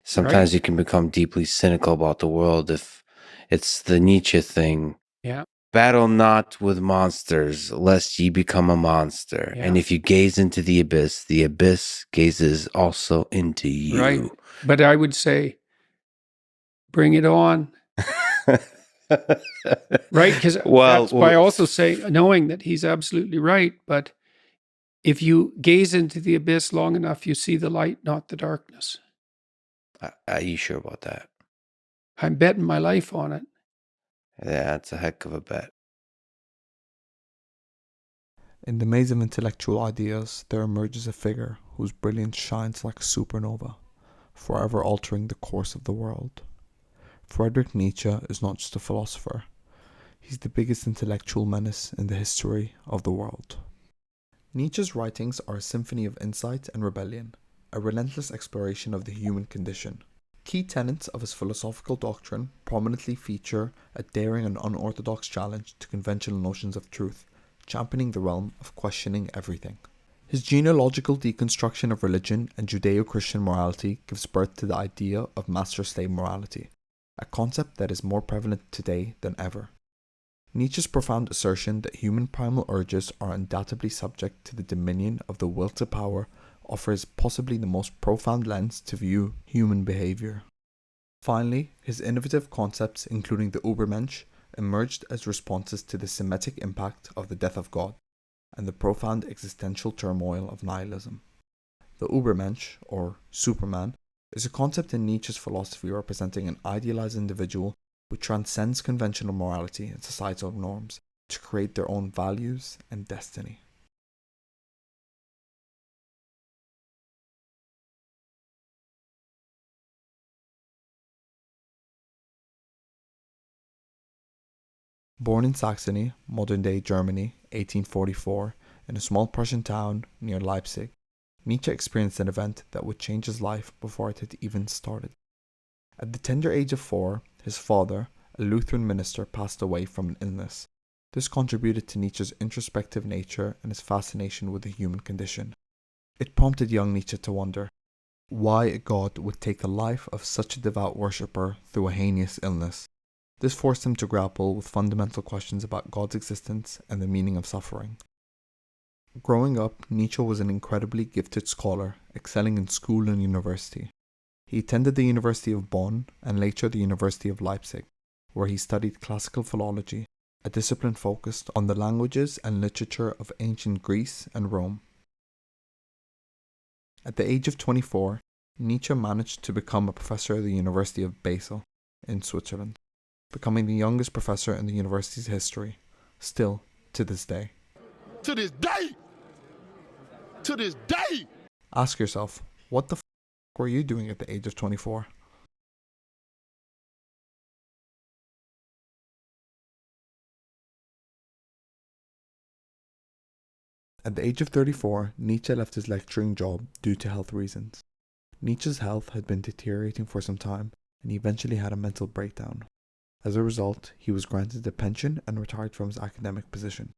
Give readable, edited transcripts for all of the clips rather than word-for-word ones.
Sometimes you can become deeply cynical about the world if it's the Nietzsche thing. Yeah. Battle not with monsters, lest ye become a monster. Yeah. And if you gaze into the abyss gazes also into you. Right. But I would say, bring it on. Right? Because that's why I also say, knowing that he's absolutely right. But if you gaze into the abyss long enough, you see the light, not the darkness. Are you sure about that? I'm betting my life on it. Yeah, that's a heck of a bet. In the maze of intellectual ideas, there emerges a figure whose brilliance shines like a supernova, forever altering the course of the world. Friedrich Nietzsche is not just a philosopher, he's the biggest intellectual menace in the history of the world. Nietzsche's writings are a symphony of insight and rebellion, a relentless exploration of the human condition. Key tenets of his philosophical doctrine prominently feature a daring and unorthodox challenge to conventional notions of truth, championing the realm of questioning everything. His genealogical deconstruction of religion and Judeo-Christian morality gives birth to the idea of master-slave morality, a concept that is more prevalent today than ever. Nietzsche's profound assertion that human primal urges are undoubtedly subject to the dominion of the will to power offers possibly the most profound lens to view human behavior. Finally, his innovative concepts, including the Übermensch, emerged as responses to the Semitic impact of the death of God and the profound existential turmoil of nihilism. The Übermensch, or Superman, is a concept in Nietzsche's philosophy representing an idealized individual who transcends conventional morality and societal norms to create their own values and destiny. Born in Saxony, modern-day Germany, 1844, in a small Prussian town near Leipzig, Nietzsche experienced an event that would change his life before it had even started. At the tender age of 4, his father, a Lutheran minister, passed away from an illness. This contributed to Nietzsche's introspective nature and his fascination with the human condition. It prompted young Nietzsche to wonder why a god would take the life of such a devout worshipper through a heinous illness. This forced him to grapple with fundamental questions about God's existence and the meaning of suffering. Growing up, Nietzsche was an incredibly gifted scholar, excelling in school and university. He attended the University of Bonn and later the University of Leipzig, where he studied classical philology, a discipline focused on the languages and literature of ancient Greece and Rome. At the age of 24, Nietzsche managed to become a professor at the University of Basel in Switzerland, becoming the youngest professor in the university's history, still to this day. To this day! To this day! Ask yourself, what the f*** were you doing at the age of 24? At the age of 34, Nietzsche left his lecturing job due to health reasons. Nietzsche's health had been deteriorating for some time, and he eventually had a mental breakdown. As a result, he was granted a pension and retired from his academic position.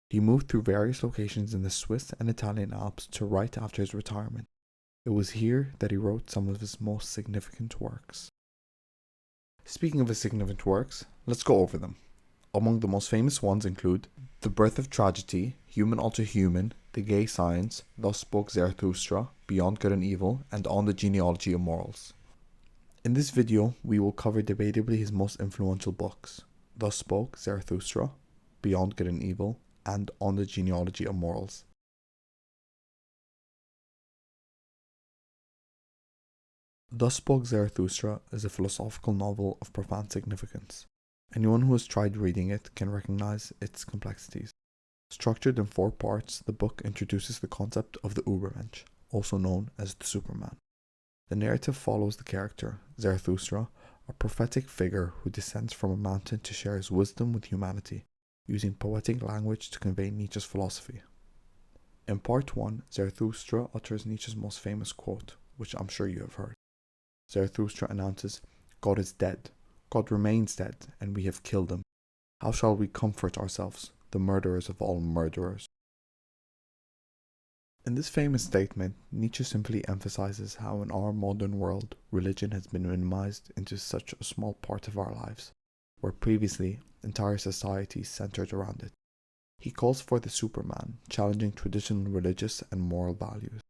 He moved through various locations in the Swiss and Italian Alps to write after his retirement. It was here that he wrote some of his most significant works. Speaking of his significant works, let's go over them. Among the most famous ones include The Birth of Tragedy, Human Unto Human, The Gay Science, Thus Spoke Zarathustra, Beyond Good and Evil, and On the Genealogy of Morals. In this video, we will cover debatably his most influential books, Thus Spoke Zarathustra, Beyond Good and Evil, and On the Genealogy of Morals. Thus Spoke Zarathustra is a philosophical novel of profound significance. Anyone who has tried reading it can recognize its complexities. Structured in 4 parts, the book introduces the concept of the Übermensch, also known as the Superman. The narrative follows the character, Zarathustra, a prophetic figure who descends from a mountain to share his wisdom with humanity, using poetic language to convey Nietzsche's philosophy. In part 1, Zarathustra utters Nietzsche's most famous quote, which I'm sure you have heard. Zarathustra announces, "God is dead. God remains dead, and we have killed him. How shall we comfort ourselves, the murderers of all murderers?" In this famous statement, Nietzsche simply emphasizes how in our modern world, religion has been minimized into such a small part of our lives, where previously entire societies centered around it. He calls for the Superman, challenging traditional religious and moral values.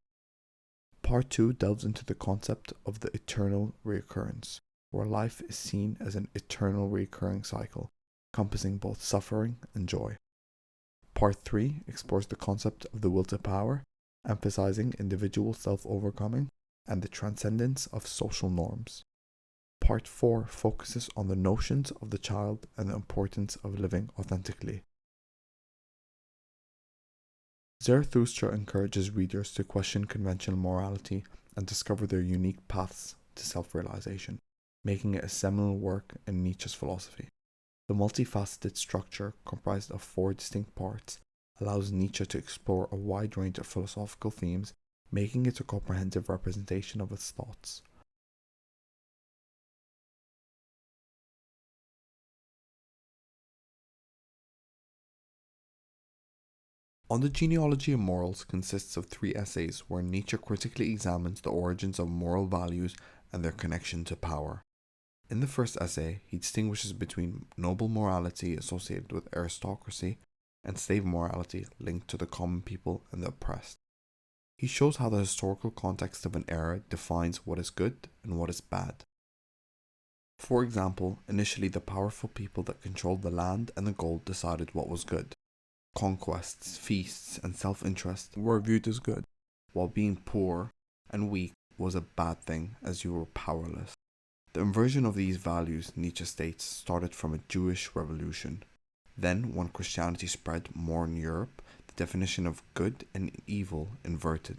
Part 2 delves into the concept of the eternal reoccurrence, where life is seen as an eternal recurring cycle, encompassing both suffering and joy. Part 3 explores the concept of the will to power, emphasizing individual self-overcoming and the transcendence of social norms. Part 4 focuses on the notions of the child and the importance of living authentically. Zarathustra encourages readers to question conventional morality and discover their unique paths to self-realization, making it a seminal work in Nietzsche's philosophy. The multifaceted structure, comprised of 4 distinct parts, allows Nietzsche to explore a wide range of philosophical themes, making it a comprehensive representation of his thoughts. On the Genealogy of Morals consists of 3 essays where Nietzsche critically examines the origins of moral values and their connection to power. In the first essay, he distinguishes between noble morality associated with aristocracy and slave morality linked to the common people and the oppressed. He shows how the historical context of an era defines what is good and what is bad. For example, initially the powerful people that controlled the land and the gold decided what was good. Conquests, feasts, and self-interest were viewed as good, while being poor and weak was a bad thing as you were powerless. The inversion of these values, Nietzsche states, started from a Jewish revolution. Then, when Christianity spread more in Europe, the definition of good and evil inverted.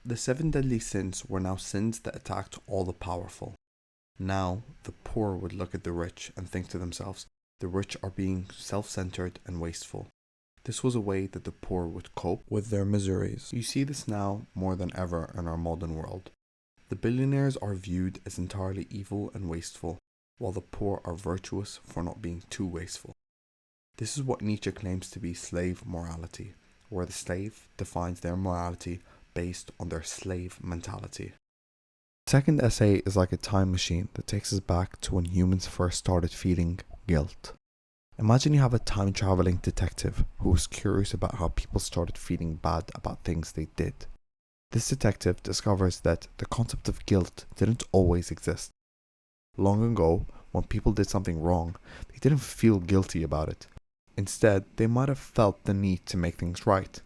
The 7 deadly sins were now sins that attacked all the powerful. Now, the poor would look at the rich and think to themselves, the rich are being self-centered and wasteful. This was a way that the poor would cope with their miseries. You see this now more than ever in our modern world. The billionaires are viewed as entirely evil and wasteful, while the poor are virtuous for not being too wasteful. This is what Nietzsche claims to be slave morality, where the slave defines their morality based on their slave mentality. The second essay is like a time machine that takes us back to when humans first started feeling guilt. Imagine you have a time-traveling detective who is curious about how people started feeling bad about things they did. This detective discovers that the concept of guilt didn't always exist. Long ago, when people did something wrong, they didn't feel guilty about it. Instead, they might have felt the need to make things right,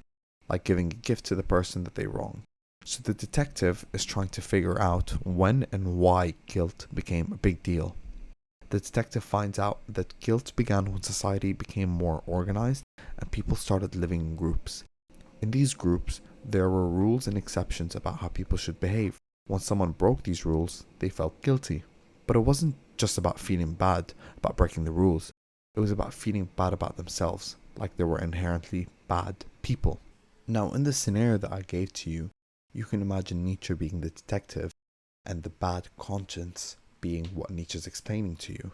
like giving a gift to the person that they wronged. So the detective is trying to figure out when and why guilt became a big deal. The detective finds out that guilt began when society became more organized and people started living in groups. In these groups, there were rules and exceptions about how people should behave. When someone broke these rules, they felt guilty. But it wasn't just about feeling bad about breaking the rules. It was about feeling bad about themselves, like they were inherently bad people. Now, in the scenario that I gave to you, you can imagine Nietzsche being the detective and the bad conscience being what Nietzsche is explaining to you.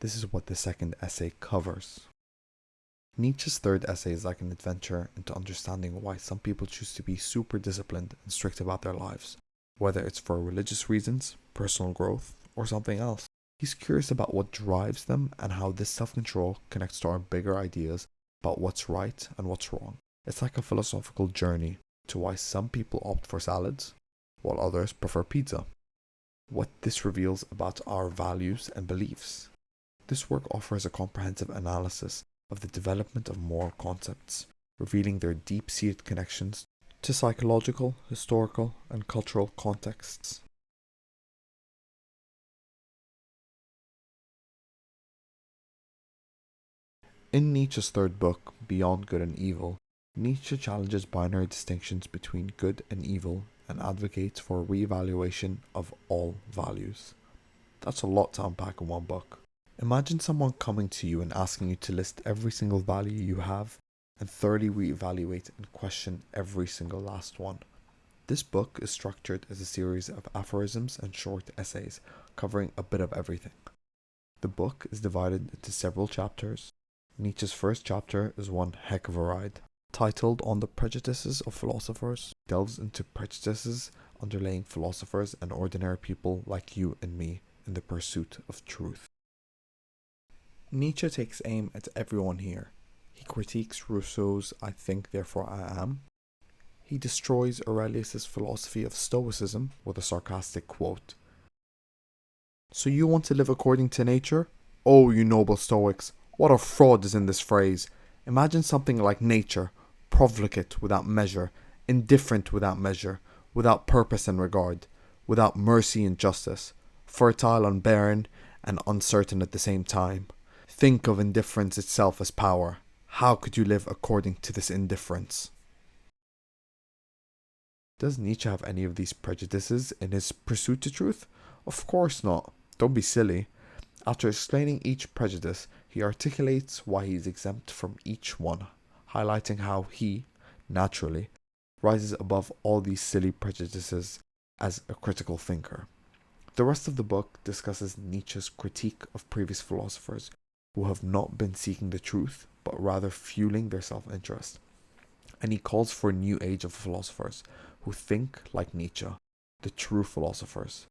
This is what the second essay covers. Nietzsche's third essay is like an adventure into understanding why some people choose to be super disciplined and strict about their lives, whether it's for religious reasons, personal growth, or something else. He's curious about what drives them and how this self-control connects to our bigger ideas about what's right and what's wrong. It's like a philosophical journey to why some people opt for salads, while others prefer pizza. What this reveals about our values and beliefs. This work offers a comprehensive analysis of the development of moral concepts, revealing their deep-seated connections to psychological, historical, and cultural contexts. In Nietzsche's third book, Beyond Good and Evil, Nietzsche challenges binary distinctions between good and evil and advocates for a re-evaluation of all values. That's a lot to unpack in one book. Imagine someone coming to you and asking you to list every single value you have and thoroughly re-evaluate and question every single last one. This book is structured as a series of aphorisms and short essays covering a bit of everything. The book is divided into several chapters. Nietzsche's first chapter is one heck of a ride. titled On the Prejudices of Philosophers, delves into prejudices underlying philosophers and ordinary people like you and me in the pursuit of truth. Nietzsche takes aim at everyone here. He critiques Rousseau's I think, therefore I am. He destroys Aurelius's philosophy of Stoicism with a sarcastic quote. So you want to live according to nature? Oh, you noble Stoics, what a fraud is in this phrase. Imagine something like nature, profligate without measure, indifferent without measure, without purpose and regard, without mercy and justice, fertile and barren, and uncertain at the same time. Think of indifference itself as power. How could you live according to this indifference? Does Nietzsche have any of these prejudices in his pursuit to truth? Of course not. Don't be silly. After explaining each prejudice, he articulates why he is exempt from each one, highlighting how he, naturally, rises above all these silly prejudices as a critical thinker. The rest of the book discusses Nietzsche's critique of previous philosophers who have not been seeking the truth, but rather fueling their self-interest. And he calls for a new age of philosophers who think like Nietzsche, the true philosophers.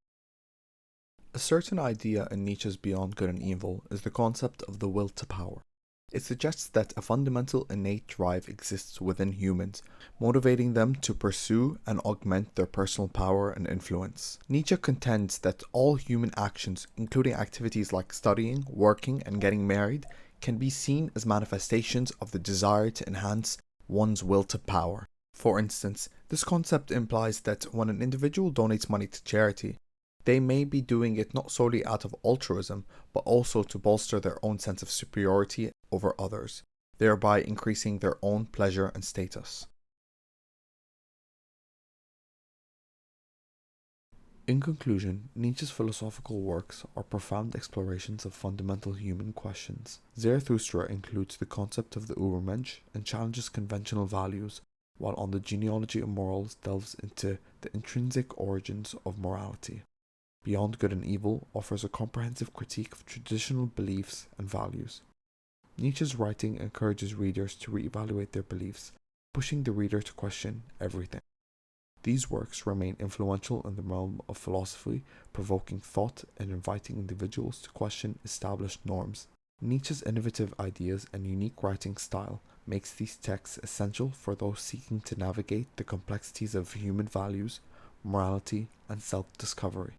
A certain idea in Nietzsche's Beyond Good and Evil is the concept of the will to power. It suggests that a fundamental innate drive exists within humans, motivating them to pursue and augment their personal power and influence. Nietzsche contends that all human actions, including activities like studying, working, and getting married, can be seen as manifestations of the desire to enhance one's will to power. For instance, this concept implies that when an individual donates money to charity, they may be doing it not solely out of altruism, but also to bolster their own sense of superiority over others, thereby increasing their own pleasure and status. In conclusion, Nietzsche's philosophical works are profound explorations of fundamental human questions. Zarathustra includes the concept of the Übermensch and challenges conventional values, while On the Genealogy of Morals delves into the intrinsic origins of morality. Beyond Good and Evil offers a comprehensive critique of traditional beliefs and values. Nietzsche's writing encourages readers to reevaluate their beliefs, pushing the reader to question everything. These works remain influential in the realm of philosophy, provoking thought and inviting individuals to question established norms. Nietzsche's innovative ideas and unique writing style makes these texts essential for those seeking to navigate the complexities of human values, morality, and self-discovery.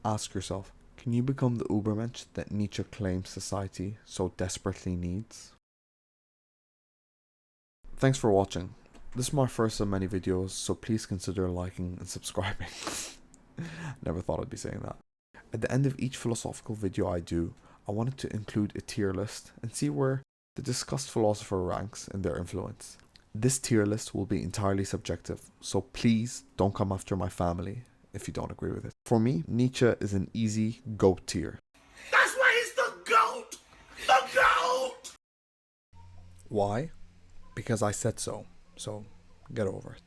Ask yourself, can you become the Übermensch that Nietzsche claims society so desperately needs? Thanks for watching. This is my first of many videos, so please consider liking and subscribing. Never thought I'd be saying that. At the end of each philosophical video I do, I wanted to include a tier list and see where the discussed philosopher ranks in their influence. This tier list will be entirely subjective, so please don't come after my family if you don't agree with it. For me, Nietzsche is an easy GOAT tier. That's why he's the GOAT! The GOAT! Why? Because I said so. So, get over it.